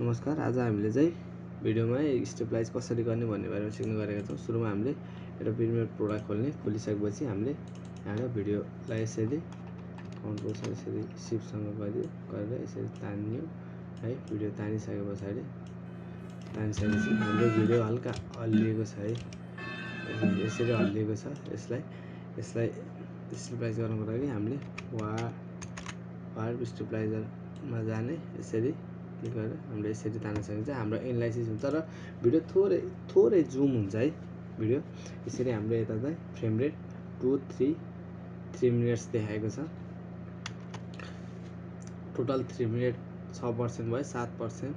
नमस्कार। आज हामीले चाहिँ भिडियोमा स्टेबलाइज कसरी गर्ने भन्ने बारेमा सिक्न गएका छौँ। सुरुमा हामीले एउटा प्रिमियर प्रोलाई खोलिसकेपछि हामीले यहाँबाट भिडियोलाई यसरी कन्ट्रोल यसरी सिफ्टसँग गरेर यसरी तान्यो है। भिडियो तानिसके पछाडि हाम्रो भिडियो हल्का हल्लिएको छ है, यसरी हल्लिएको छ। यसलाई स्टेबलाइज गर्नको लागि हामीले वार्प स्टेबलाइजरमा जाने, यसरी क्लिक गरेर हामीले यसरी तान्न सकिन्छ। हाम्रो एनालाइसिस हुन्छ र भिडियो थोरै जुम हुन्छ है। भिडियो यसरी हाम्रो यता चाहिँ फ्रेम रेट 3 मिनट्स देखाएको छ। टोटल 3 मिनट 6% भयो, 7%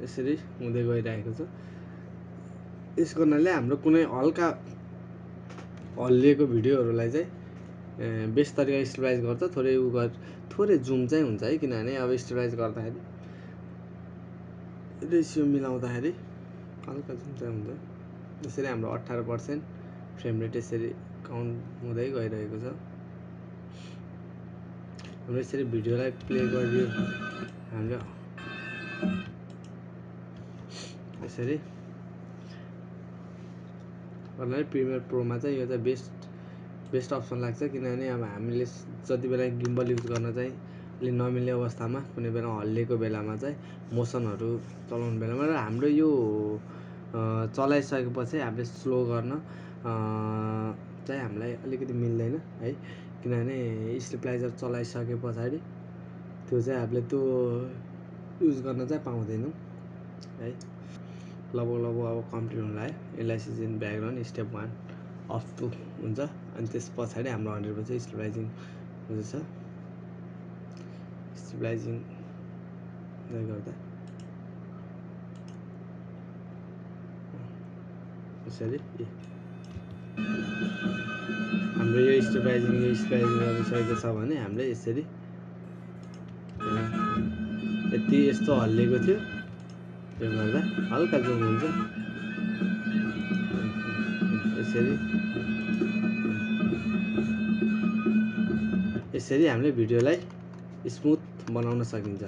यसरी हुँदै गइरहेको छ। यसको नाले हाम्रो कुनै हल्का हल्लिएको भिडियोहरूलाई चाहिँ बेस्ट तरिका स्टेबलाइज गर्छ। थोरै जुम चाहिँ हुन्छ है, किनभने अब स्टेबलाइज गर्दाखेरि रेसियो मिलाउँदाखेरि हल्का जुम चाहिँ हुन्छ। यसरी हाम्रो 18% फ्रेम रेट यसरी काउन्ट हुँदै गइरहेको छ। हाम्रो यसरी भिडियोलाई प्ले गरिदियो हाम्रो यसरी गर्नाले प्रिमियर प्रोमा चाहिँ यो चाहिँ बेस्ट अप्सन लाग्छ। किनभने अब हामीले जति बेला गिम्बल युज गर्न चाहिँ अलि नमिल्ने अवस्थामा, कुनै बेला हल्लिएको बेलामा चाहिँ मोसनहरू चलाउने बेलामा र हाम्रो यो चलाइसकेपछि हामीले स्लो गर्न चाहिँ हामीलाई अलिकति मिल्दैन है। किनभने स्टेबलाइजर चलाइसके पछाडि त्यो चाहिँ हामीले त्यो युज गर्न चाहिँ पाउँदैनौँ है। लगभग अब कम्प्लिट हुन लाग्यो। Analysis in background step 1 of 2 हुन्छ। अनि त्यस पछाडि हाम्रो 100% स्टेबलाइजिङ हुँदैछ। स्टेबलाइजिङ गर्दा यसरी हाम्रो यो स्टेबलाइजिङ गरिसकेको छ भने हामीले यसरी यस्तो हल्लिएको थियो, यो गर्दा हल्का जुम हुन्छ। यसरी हामीले भिडियोलाई स्मुथ बनाउन सकिन्छ।